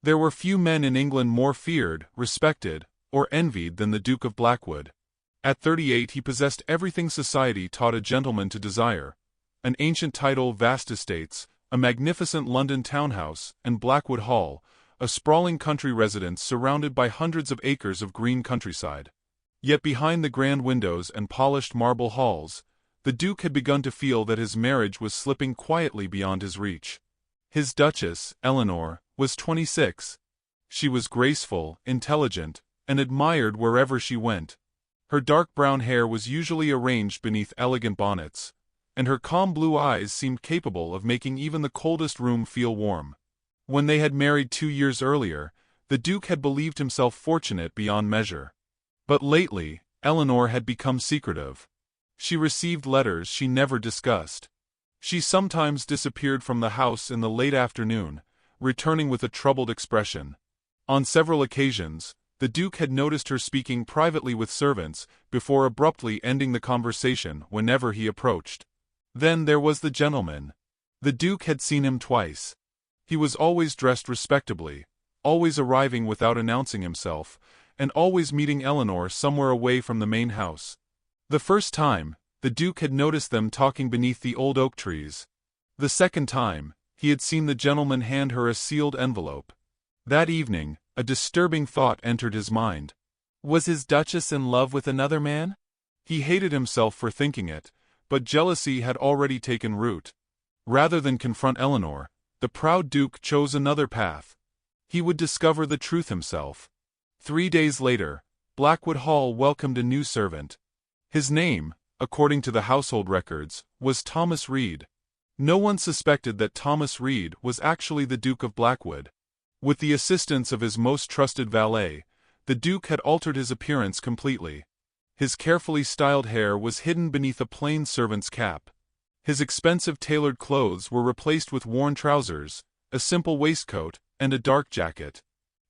There were few men in England more feared, respected, or envied than the Duke of Blackwood. At 38 he possessed everything society taught a gentleman to desire: an ancient title, vast estates, a magnificent London townhouse, and Blackwood Hall, a sprawling country residence surrounded by hundreds of acres of green countryside. Yet behind the grand windows and polished marble halls, the Duke had begun to feel that his marriage was slipping quietly beyond his reach. His Duchess, Eleanor, was 26. She was graceful, intelligent, and admired wherever she went. Her dark brown hair was usually arranged beneath elegant bonnets, and her calm blue eyes seemed capable of making even the coldest room feel warm. When they had married 2 years earlier, the Duke had believed himself fortunate beyond measure. But lately, Eleanor had become secretive. She received letters she never discussed. She sometimes disappeared from the house in the late afternoon, returning with a troubled expression. On several occasions, the Duke had noticed her speaking privately with servants, before abruptly ending the conversation whenever he approached. Then there was the gentleman. The Duke had seen him twice. He was always dressed respectably, always arriving without announcing himself, and always meeting Eleanor somewhere away from the main house. The first time, the Duke had noticed them talking beneath the old oak trees. The second time, he had seen the gentleman hand her a sealed envelope. That evening, a disturbing thought entered his mind. Was his Duchess in love with another man? He hated himself for thinking it, but jealousy had already taken root. Rather than confront Eleanor, the proud Duke chose another path. He would discover the truth himself. 3 days later, Blackwood Hall welcomed a new servant. His name, according to the household records, was Thomas Reed. No one suspected that Thomas Reed was actually the Duke of Blackwood. With the assistance of his most trusted valet, the Duke had altered his appearance completely. His carefully styled hair was hidden beneath a plain servant's cap. His expensive tailored clothes were replaced with worn trousers, a simple waistcoat, and a dark jacket.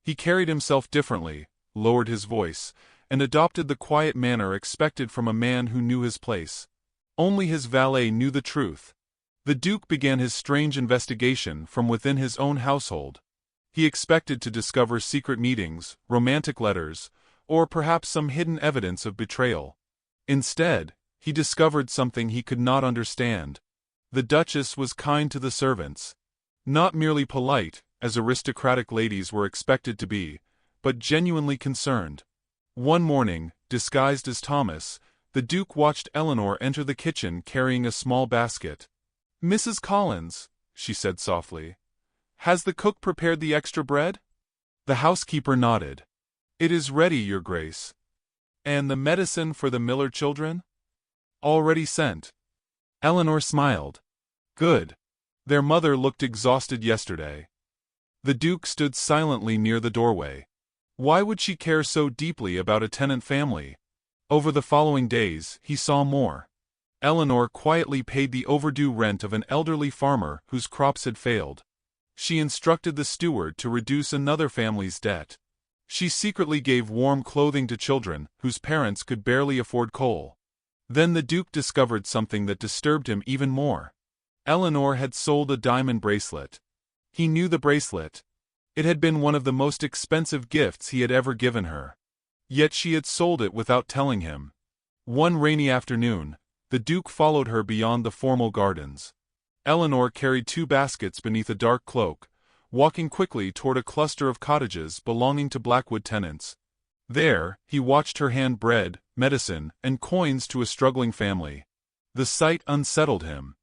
He carried himself differently, lowered his voice, and adopted the quiet manner expected from a man who knew his place. Only his valet knew the truth. The Duke began his strange investigation from within his own household. He expected to discover secret meetings, romantic letters, or perhaps some hidden evidence of betrayal. Instead, he discovered something he could not understand. The Duchess was kind to the servants. Not merely polite, as aristocratic ladies were expected to be, but genuinely concerned. One morning, disguised as Thomas, the Duke watched Eleanor enter the kitchen carrying a small basket. "Mrs. Collins," she said softly, "has the cook prepared the extra bread?" The housekeeper nodded. "It is ready, Your Grace." "And the medicine for the Miller children?" "Already sent." Eleanor smiled. "Good. Their mother looked exhausted yesterday." The Duke stood silently near the doorway. Why would she care so deeply about a tenant family? Over the following days, he saw more. Eleanor quietly paid the overdue rent of an elderly farmer whose crops had failed. She instructed the steward to reduce another family's debt. She secretly gave warm clothing to children whose parents could barely afford coal. Then the Duke discovered something that disturbed him even more. Eleanor had sold a diamond bracelet. He knew the bracelet. It had been one of the most expensive gifts he had ever given her. Yet she had sold it without telling him. One rainy afternoon, the Duke followed her beyond the formal gardens. Eleanor carried 2 baskets beneath a dark cloak, walking quickly toward a cluster of cottages belonging to Blackwood tenants. There, he watched her hand bread, medicine, and coins to a struggling family. The sight unsettled him.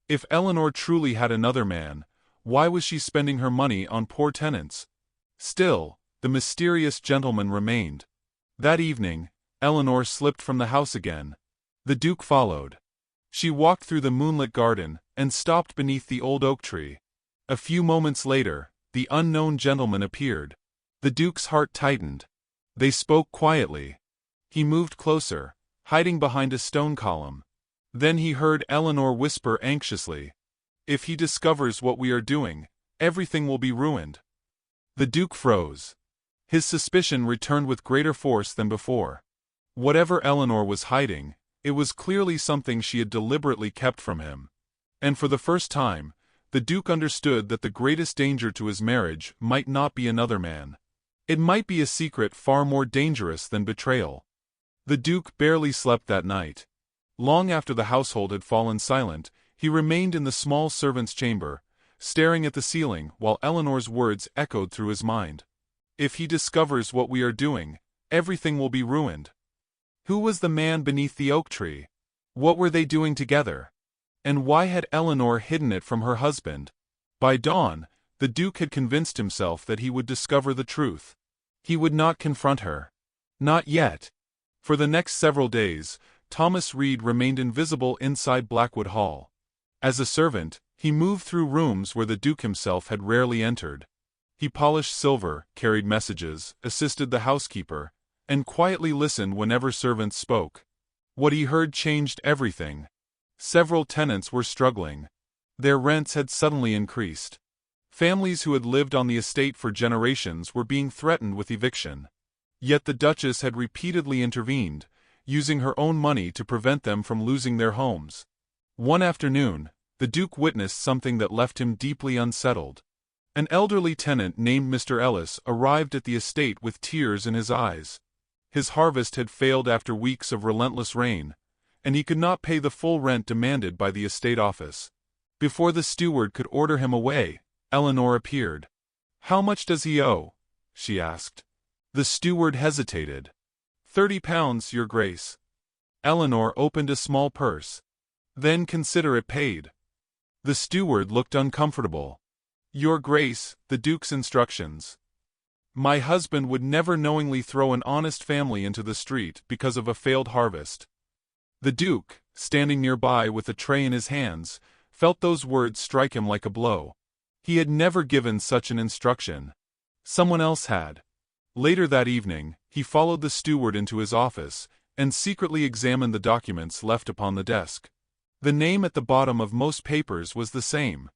If Eleanor truly had another man, why was she spending her money on poor tenants? Still, the mysterious gentleman remained. That evening, Eleanor slipped from the house again. The Duke followed. She walked through the moonlit garden and stopped beneath the old oak tree. A few moments later, the unknown gentleman appeared. The Duke's heart tightened. They spoke quietly. He moved closer, hiding behind a stone column. Then he heard Eleanor whisper anxiously, "If he discovers what we are doing, everything will be ruined." The Duke froze. His suspicion returned with greater force than before. Whatever Eleanor was hiding, it was clearly something she had deliberately kept from him. And for the first time, the Duke understood that the greatest danger to his marriage might not be another man. It might be a secret far more dangerous than betrayal. The Duke barely slept that night. Long after the household had fallen silent, he remained in the small servant's chamber, staring at the ceiling while Eleanor's words echoed through his mind. If he discovers what we are doing, everything will be ruined. Who was the man beneath the oak tree? What were they doing together? And why had Eleanor hidden it from her husband? By dawn, the Duke had convinced himself that he would discover the truth. He would not confront her. Not yet. For the next several days, Thomas Reed remained invisible inside Blackwood Hall. As a servant, he moved through rooms where the Duke himself had rarely entered. He polished silver, carried messages, assisted the housekeeper, and quietly listened whenever servants spoke. What he heard changed everything. Several tenants were struggling. Their rents had suddenly increased. Families who had lived on the estate for generations were being threatened with eviction. Yet the Duchess had repeatedly intervened, using her own money to prevent them from losing their homes. One afternoon, the Duke witnessed something that left him deeply unsettled. An elderly tenant named Mr. Ellis arrived at the estate with tears in his eyes. His harvest had failed after weeks of relentless rain, and he could not pay the full rent demanded by the estate office. Before the steward could order him away, Eleanor appeared. "How much does he owe?" she asked. The steward hesitated. £30, your grace." Eleanor opened a small purse. "Then consider it paid." The steward looked uncomfortable. "Your grace, the Duke's instructions. My husband would never knowingly throw an honest family into the street because of a failed harvest." The Duke, standing nearby with a tray in his hands, felt those words strike him like a blow. He had never given such an instruction. Someone else had. Later that evening, he followed the steward into his office and secretly examined the documents left upon the desk. The name at the bottom of most papers was the same: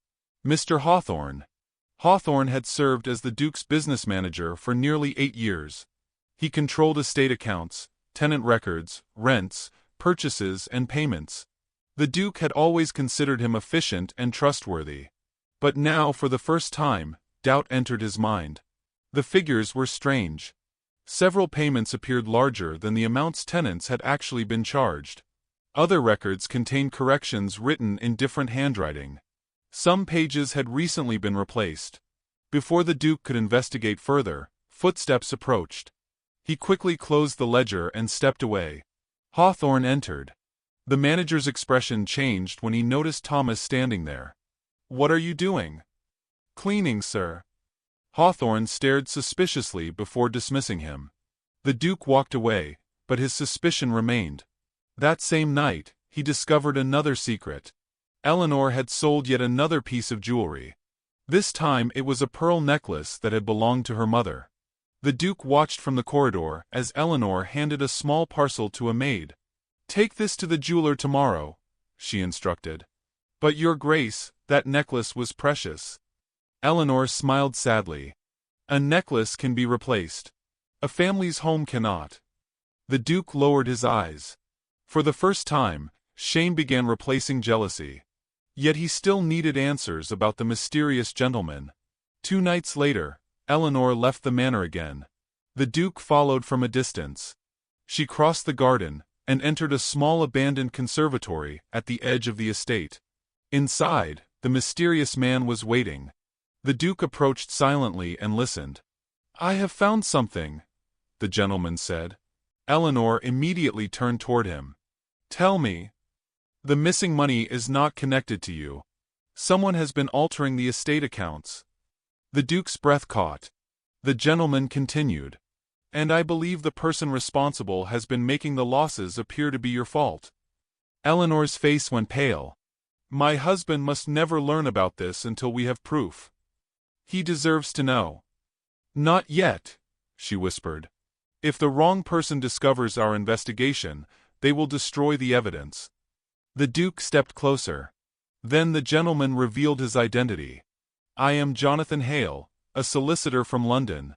Mr. Hawthorne. Hawthorne had served as the Duke's business manager for nearly 8 years. He controlled estate accounts, tenant records, rents, purchases, and payments. The Duke had always considered him efficient and trustworthy. But now, for the first time, doubt entered his mind. The figures were strange. Several payments appeared larger than the amounts tenants had actually been charged. Other records contained corrections written in different handwriting. Some pages had recently been replaced. Before the Duke could investigate further, footsteps approached. He quickly closed the ledger and stepped away. Hawthorne entered. The manager's expression changed when he noticed Thomas standing there. "What are you doing?" "Cleaning, sir." Hawthorne stared suspiciously before dismissing him. The Duke walked away, but his suspicion remained. That same night, he discovered another secret. Eleanor had sold yet another piece of jewelry. This time it was a pearl necklace that had belonged to her mother. The Duke watched from the corridor as Eleanor handed a small parcel to a maid. "Take this to the jeweler tomorrow," she instructed. "But your grace, that necklace was precious." Eleanor smiled sadly. "A necklace can be replaced. A family's home cannot." The Duke lowered his eyes. For the first time, shame began replacing jealousy. Yet he still needed answers about the mysterious gentleman. 2 nights later, Eleanor left the manor again. The Duke followed from a distance. She crossed the garden and entered a small abandoned conservatory at the edge of the estate. Inside, the mysterious man was waiting. The Duke approached silently and listened. "I have found something," the gentleman said. Eleanor immediately turned toward him. "Tell me." "The missing money is not connected to you. Someone has been altering the estate accounts." The Duke's breath caught. The gentleman continued. "And I believe the person responsible has been making the losses appear to be your fault." Eleanor's face went pale. "My husband must never learn about this until we have proof. He deserves to know." "Not yet," she whispered. "If the wrong person discovers our investigation, they will destroy the evidence." The Duke stepped closer. Then the gentleman revealed his identity. "I am Jonathan Hale, a solicitor from London.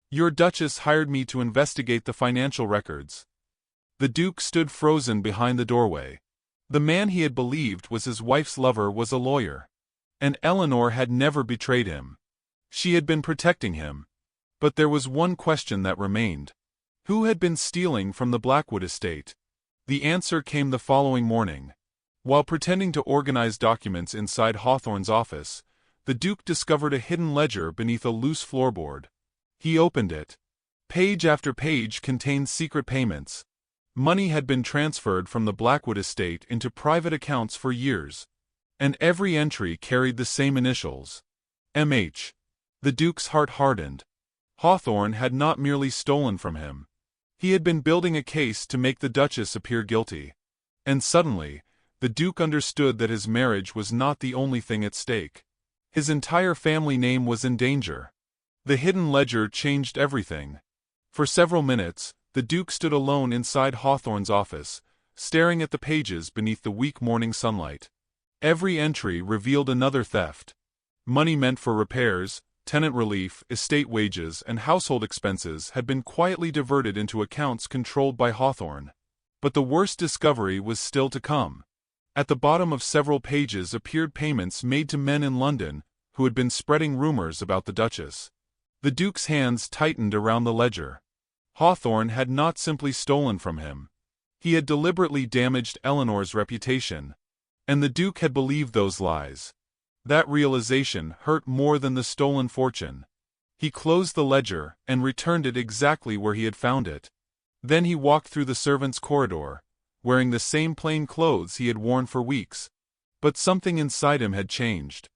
Your Duchess hired me to investigate the financial records." The Duke stood frozen behind the doorway. The man he had believed was his wife's lover was a lawyer. And Eleanor had never betrayed him. She had been protecting him. But there was one question that remained. Who had been stealing from the Blackwood estate? The answer came the following morning. While pretending to organize documents inside Hawthorne's office, the Duke discovered a hidden ledger beneath a loose floorboard. He opened it. Page after page contained secret payments. Money had been transferred from the Blackwood estate into private accounts for years. And every entry carried the same initials. M.H. The Duke's heart hardened. Hawthorne had not merely stolen from him. He had been building a case to make the Duchess appear guilty. And suddenly, the Duke understood that his marriage was not the only thing at stake. His entire family name was in danger. The hidden ledger changed everything. For several minutes, the Duke stood alone inside Hawthorne's office, staring at the pages beneath the weak morning sunlight. Every entry revealed another theft. Money meant for repairs, tenant relief, estate wages, and household expenses had been quietly diverted into accounts controlled by Hawthorne. But the worst discovery was still to come. At the bottom of several pages appeared payments made to men in London who had been spreading rumors about the Duchess. The Duke's hands tightened around the ledger. Hawthorne had not simply stolen from him. He had deliberately damaged Eleanor's reputation. And the Duke had believed those lies. That realization hurt more than the stolen fortune. He closed the ledger and returned it exactly where he had found it. Then he walked through the servants' corridor, wearing the same plain clothes he had worn for weeks. But something inside him had changed.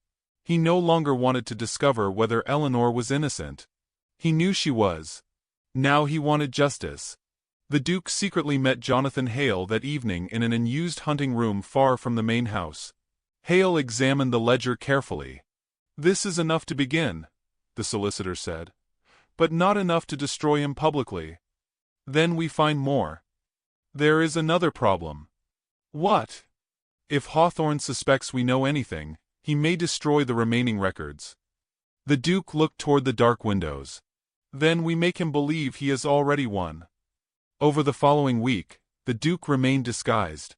He no longer wanted to discover whether Eleanor was innocent. He knew she was. Now he wanted justice. The Duke secretly met Jonathan Hale that evening in an unused hunting room far from the main house. Hale examined the ledger carefully. "This is enough to begin," the solicitor said. "But not enough to destroy him publicly. Then we find more. There is another problem." "What?" "If Hawthorne suspects we know anything, he may destroy the remaining records." The Duke looked toward the dark windows. "Then we make him believe he has already won." Over the following week, the Duke remained disguised.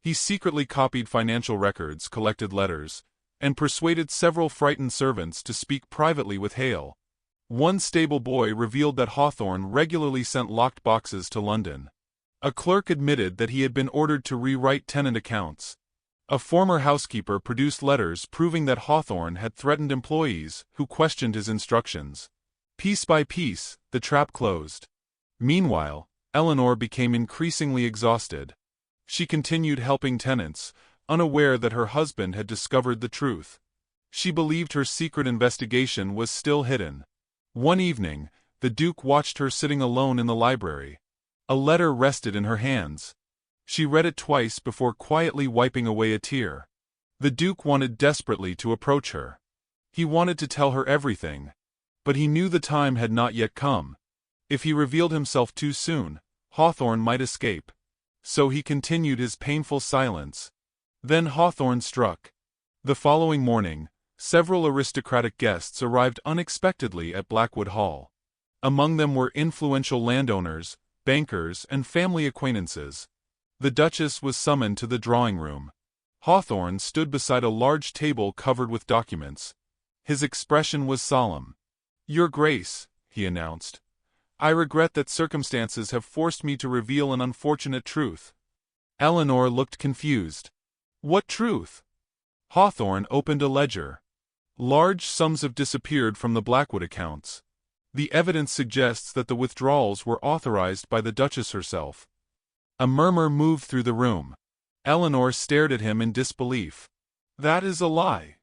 He secretly copied financial records, collected letters, and persuaded several frightened servants to speak privately with Hale. One stable boy revealed that Hawthorne regularly sent locked boxes to London. A clerk admitted that he had been ordered to rewrite tenant accounts. A former housekeeper produced letters proving that Hawthorne had threatened employees who questioned his instructions. Piece by piece, the trap closed. Meanwhile, Eleanor became increasingly exhausted. She continued helping tenants, unaware that her husband had discovered the truth. She believed her secret investigation was still hidden. One evening, the Duke watched her sitting alone in the library. A letter rested in her hands. She read it twice before quietly wiping away a tear. The Duke wanted desperately to approach her. He wanted to tell her everything. But he knew the time had not yet come. If he revealed himself too soon, Hawthorne might escape. So he continued his painful silence. Then Hawthorne struck. The following morning, several aristocratic guests arrived unexpectedly at Blackwood Hall. Among them were influential landowners, bankers, and family acquaintances. The Duchess was summoned to the drawing room. Hawthorne stood beside a large table covered with documents. His expression was solemn. "Your Grace," he announced, "I regret that circumstances have forced me to reveal an unfortunate truth." Eleanor looked confused. "What truth?" Hawthorne opened a ledger. Large sums have disappeared from the Blackwood accounts. The evidence suggests that the withdrawals were authorized by the Duchess herself. A murmur moved through the room. Eleanor stared at him in disbelief. "That is a lie."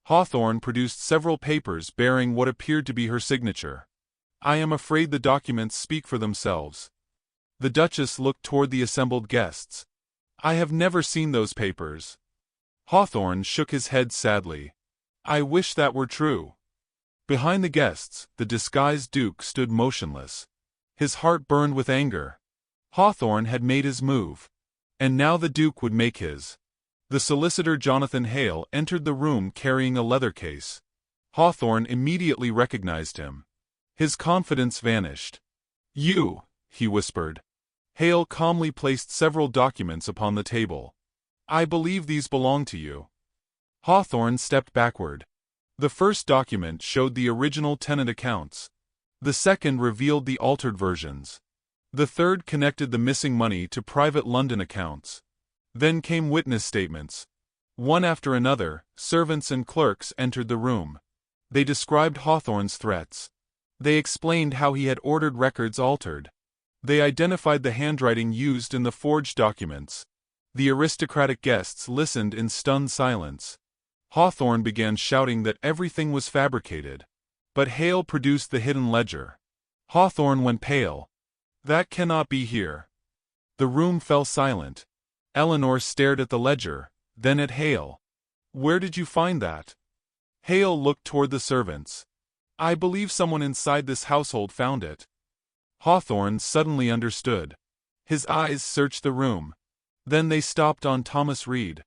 Hawthorne produced several papers bearing what appeared to be her signature. "I am afraid the documents speak for themselves." The Duchess looked toward the assembled guests. "I have never seen those papers." Hawthorne shook his head sadly. "I wish that were true." Behind the guests, the disguised Duke stood motionless. His heart burned with anger. Hawthorne had made his move. And now the Duke would make his. The solicitor Jonathan Hale entered the room carrying a leather case. Hawthorne immediately recognized him. His confidence vanished. "You," he whispered. Hale calmly placed several documents upon the table. "I believe these belong to you." Hawthorne stepped backward. The first document showed the original tenant accounts. The second revealed the altered versions. The third connected the missing money to private London accounts. Then came witness statements. One after another, servants and clerks entered the room. They described Hawthorne's threats. They explained how he had ordered records altered. They identified the handwriting used in the forged documents. The aristocratic guests listened in stunned silence. Hawthorne began shouting that everything was fabricated. But Hale produced the hidden ledger. Hawthorne went pale. "That cannot be here." The room fell silent. Eleanor stared at the ledger, then at Hale. "Where did you find that?" Hale looked toward the servants. "I believe someone inside this household found it." Hawthorne suddenly understood. His eyes searched the room. Then they stopped on Thomas Reed.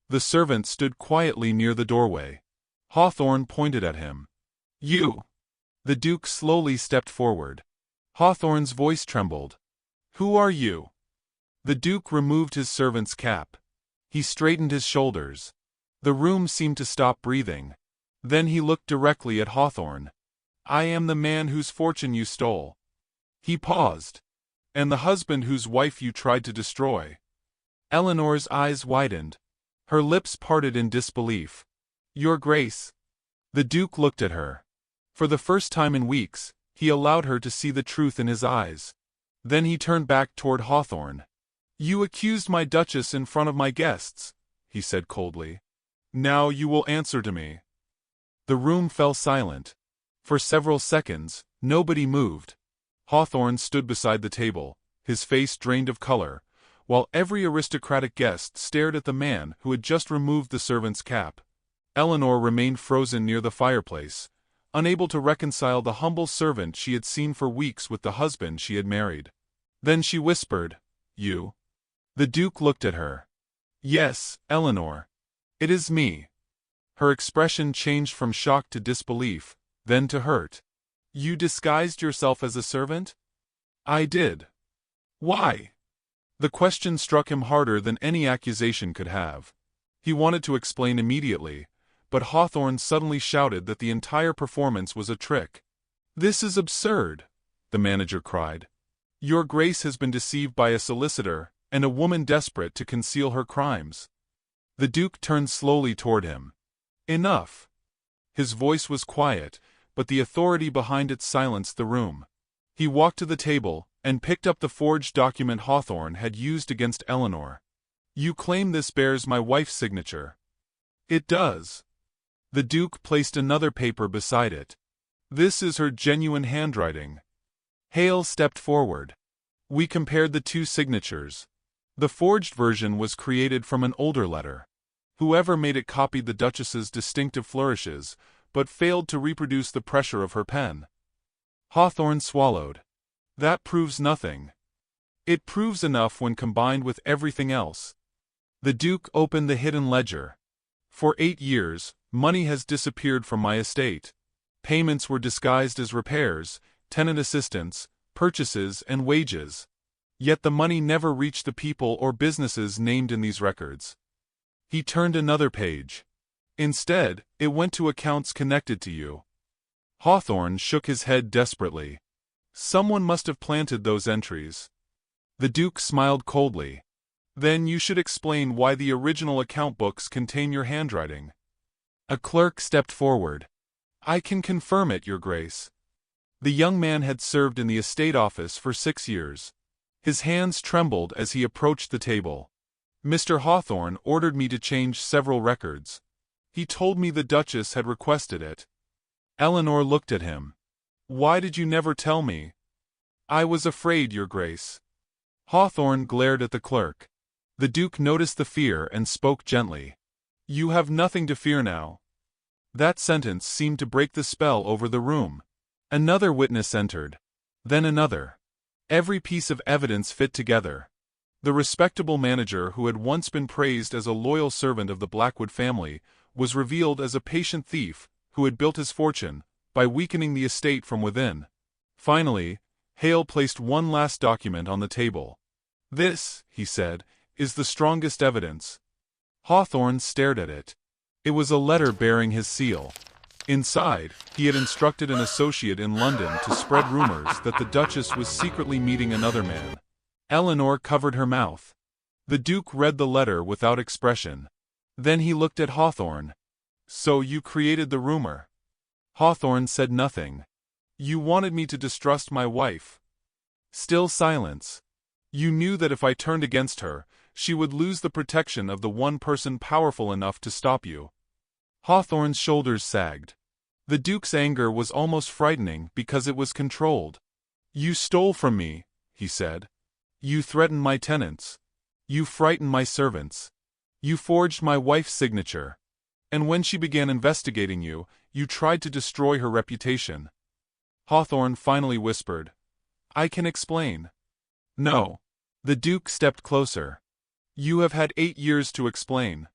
The servant stood quietly near the doorway. Hawthorne pointed at him. "You!" The Duke slowly stepped forward. Hawthorne's voice trembled. "Who are you?" The Duke removed his servant's cap. He straightened his shoulders. The room seemed to stop breathing. Then he looked directly at Hawthorne. "I am the man whose fortune you stole." He paused. "And the husband whose wife you tried to destroy." Eleanor's eyes widened. Her lips parted in disbelief. "Your Grace." The Duke looked at her. For the first time in weeks, he allowed her to see the truth in his eyes. Then he turned back toward Hawthorne. "You accused my Duchess in front of my guests," he said coldly. "Now you will answer to me." The room fell silent. For several seconds, nobody moved. Hawthorne stood beside the table, his face drained of color, while every aristocratic guest stared at the man who had just removed the servant's cap. Eleanor remained frozen near the fireplace, unable to reconcile the humble servant she had seen for weeks with the husband she had married. Then she whispered, "You?" The Duke looked at her. "Yes, Eleanor. It is me." Her expression changed from shock to disbelief, then to hurt. "You disguised yourself as a servant?" "I did." "Why?" The question struck him harder than any accusation could have. He wanted to explain immediately, but Hawthorne suddenly shouted that the entire performance was a trick. "This is absurd," the manager cried. "Your Grace has been deceived by a solicitor, and a woman desperate to conceal her crimes." The Duke turned slowly toward him. "Enough." His voice was quiet, but the authority behind it silenced the room. He walked to the table and picked up the forged document Hawthorne had used against Eleanor. "You claim this bears my wife's signature." "It does." The Duke placed another paper beside it. "This is her genuine handwriting." Hale stepped forward. "We compared the two signatures. The forged version was created from an older letter. Whoever made it copied the Duchess's distinctive flourishes, but failed to reproduce the pressure of her pen." Hawthorne swallowed. "That proves nothing." "It proves enough when combined with everything else." The Duke opened the hidden ledger. "For 8 years, money has disappeared from my estate. Payments were disguised as repairs, tenant assistance, purchases, and wages. Yet the money never reached the people or businesses named in these records." He turned another page. "Instead, it went to accounts connected to you." Hawthorne shook his head desperately. "Someone must have planted those entries." The Duke smiled coldly. "Then you should explain why the original account books contain your handwriting." A clerk stepped forward. "I can confirm it, Your Grace." The young man had served in the estate office for 6 years. His hands trembled as he approached the table. "Mr. Hawthorne ordered me to change several records. He told me the Duchess had requested it." Eleanor looked at him. "Why did you never tell me?" "I was afraid, Your Grace." Hawthorne glared at the clerk. The Duke noticed the fear and spoke gently. "You have nothing to fear now." That sentence seemed to break the spell over the room. Another witness entered. Then another. Every piece of evidence fit together. The respectable manager who had once been praised as a loyal servant of the Blackwood family was revealed as a patient thief who had built his fortune by weakening the estate from within. Finally, Hale placed one last document on the table. "This," he said, "is the strongest evidence." Hawthorne stared at it. It was a letter bearing his seal. Inside, he had instructed an associate in London to spread rumors that the Duchess was secretly meeting another man. Eleanor covered her mouth. The Duke read the letter without expression. Then he looked at Hawthorne. "So you created the rumor?" Hawthorne said nothing. "You wanted me to distrust my wife." Still silence. "You knew that if I turned against her, she would lose the protection of the one person powerful enough to stop you." Hawthorne's shoulders sagged. The Duke's anger was almost frightening because it was controlled. "You stole from me," he said. "You threatened my tenants. You frightened my servants. You forged my wife's signature. And when she began investigating you, you tried to destroy her reputation." Hawthorne finally whispered, "I can explain." "No." The Duke stepped closer. "You have had 8 years to explain."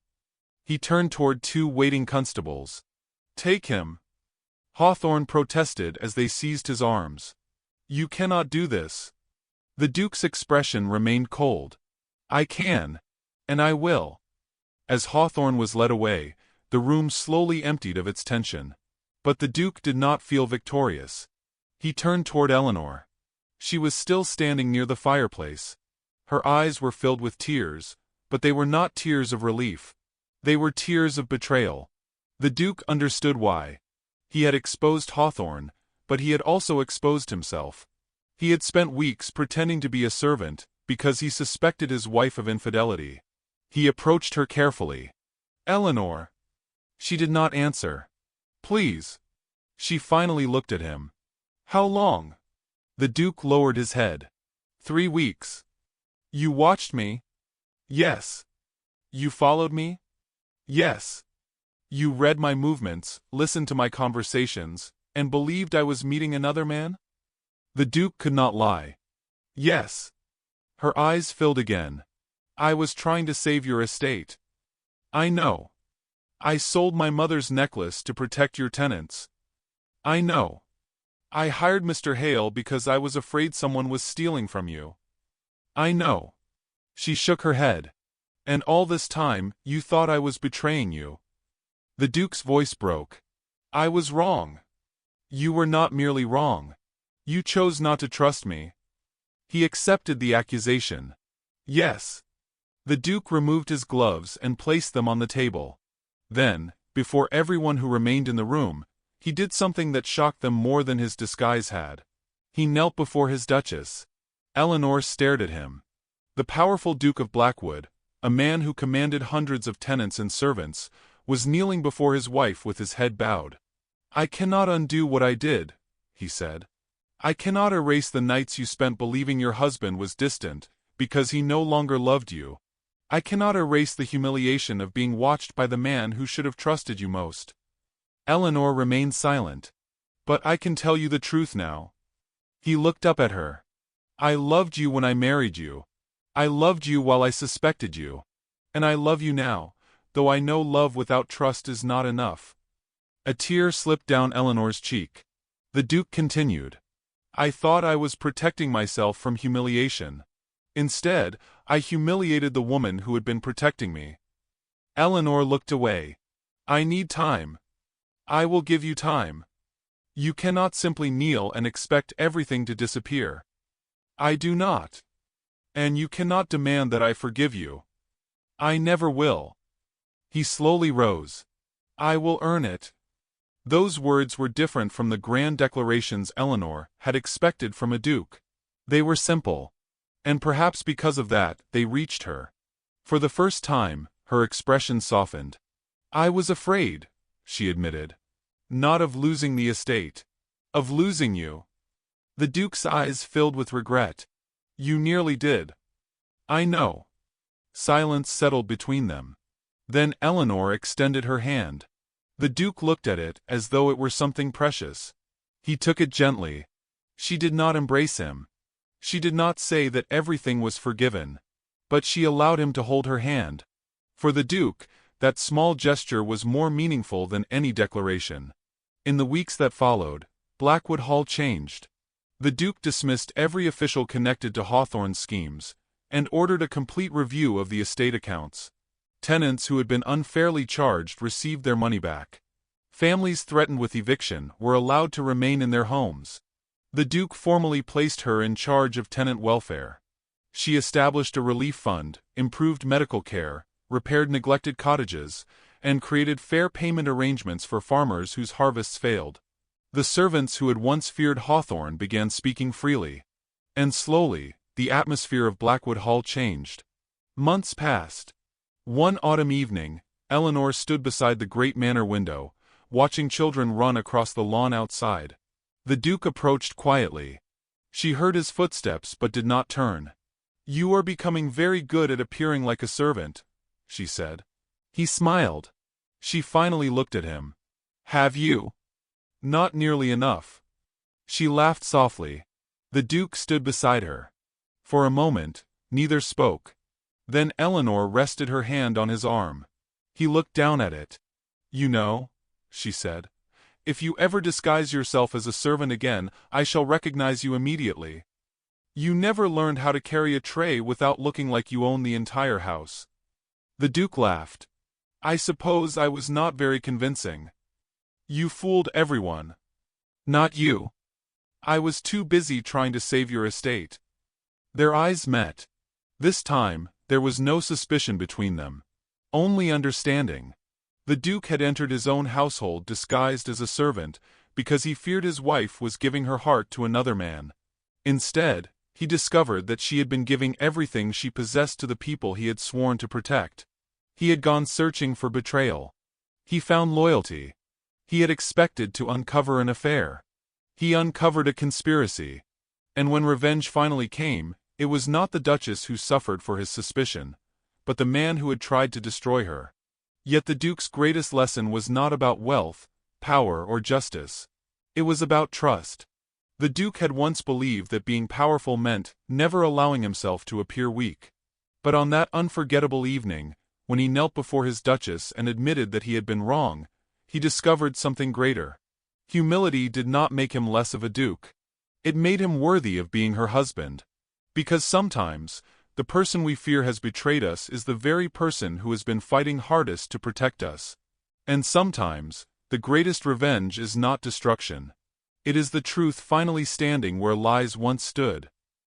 He turned toward 2 waiting constables. "Take him." Hawthorne protested as they seized his arms. "You cannot do this." The Duke's expression remained cold. "I can. And I will." As Hawthorne was led away, the room slowly emptied of its tension. But the Duke did not feel victorious. He turned toward Eleanor. She was still standing near the fireplace. Her eyes were filled with tears, but they were not tears of relief. They were tears of betrayal. The Duke understood why. He had exposed Hawthorne, but he had also exposed himself. He had spent weeks pretending to be a servant, because he suspected his wife of infidelity. He approached her carefully. "Eleanor." She did not answer. "Please." She finally looked at him. "How long?" The Duke lowered his head. 3 weeks. "You watched me?" "Yes." "You followed me?" "Yes." "You read my movements, listened to my conversations, and believed I was meeting another man?" The Duke could not lie. "Yes." Her eyes filled again. "I was trying to save your estate." "I know." "I sold my mother's necklace to protect your tenants." "I know." "I hired Mr. Hale because I was afraid someone was stealing from you." "I know." She shook her head. "And all this time, you thought I was betraying you." The Duke's voice broke. "I was wrong." "You were not merely wrong. You chose not to trust me." He accepted the accusation. "Yes." The Duke removed his gloves and placed them on the table. Then, before everyone who remained in the room, he did something that shocked them more than his disguise had. He knelt before his Duchess. Eleanor stared at him. The powerful Duke of Blackwood, a man who commanded hundreds of tenants and servants, was kneeling before his wife with his head bowed. "I cannot undo what I did," he said. "I cannot erase the nights you spent believing your husband was distant, because he no longer loved you. I cannot erase the humiliation of being watched by the man who should have trusted you most." Eleanor remained silent. "But I can tell you the truth now." He looked up at her. "I loved you when I married you. I loved you while I suspected you. And I love you now, though I know love without trust is not enough." A tear slipped down Eleanor's cheek. The Duke continued. "I thought I was protecting myself from humiliation. Instead, I humiliated the woman who had been protecting me." Eleanor looked away. "I need time." "I will give you time. You cannot simply kneel and expect everything to disappear." "I do not." "And you cannot demand that I forgive you." "I never will." He slowly rose. "I will earn it." Those words were different from the grand declarations Eleanor had expected from a duke. They were simple. And perhaps because of that, they reached her. For the first time, her expression softened. "I was afraid," she admitted. "Not of losing the estate. Of losing you." The Duke's eyes filled with regret. "You nearly did." "I know." Silence settled between them. Then Eleanor extended her hand. The Duke looked at it as though it were something precious. He took it gently. She did not embrace him. She did not say that everything was forgiven. But she allowed him to hold her hand. For the Duke, that small gesture was more meaningful than any declaration. In the weeks that followed, Blackwood Hall changed. The Duke dismissed every official connected to Hawthorne's schemes, and ordered a complete review of the estate accounts. Tenants who had been unfairly charged received their money back. Families threatened with eviction were allowed to remain in their homes. The Duke formally placed her in charge of tenant welfare. She established a relief fund, improved medical care, repaired neglected cottages, and created fair payment arrangements for farmers whose harvests failed. The servants who had once feared Hawthorne began speaking freely. And slowly, the atmosphere of Blackwood Hall changed. Months passed. One autumn evening, Eleanor stood beside the great manor window, watching children run across the lawn outside. The Duke approached quietly. She heard his footsteps but did not turn. "You are becoming very good at appearing like a servant," she said. He smiled. She finally looked at him. "Have you?" "Not nearly enough." She laughed softly. The Duke stood beside her. For a moment, neither spoke. Then Eleanor rested her hand on his arm. He looked down at it. "You know," she said, "if you ever disguise yourself as a servant again, I shall recognize you immediately. You never learned how to carry a tray without looking like you own the entire house." The Duke laughed. "I suppose I was not very convincing." "You fooled everyone." "Not you. I was too busy trying to save your estate." Their eyes met. This time, there was no suspicion between them. Only understanding. The Duke had entered his own household disguised as a servant because he feared his wife was giving her heart to another man. Instead, he discovered that she had been giving everything she possessed to the people he had sworn to protect. He had gone searching for betrayal. He found loyalty. He had expected to uncover an affair. He uncovered a conspiracy. And when revenge finally came, it was not the Duchess who suffered for his suspicion, but the man who had tried to destroy her. Yet the Duke's greatest lesson was not about wealth, power, or justice. It was about trust. The Duke had once believed that being powerful meant never allowing himself to appear weak. But on that unforgettable evening, when he knelt before his Duchess and admitted that he had been wrong, he discovered something greater. Humility did not make him less of a duke. It made him worthy of being her husband. Because sometimes, the person we fear has betrayed us is the very person who has been fighting hardest to protect us. And sometimes, the greatest revenge is not destruction. It is the truth finally standing where lies once stood.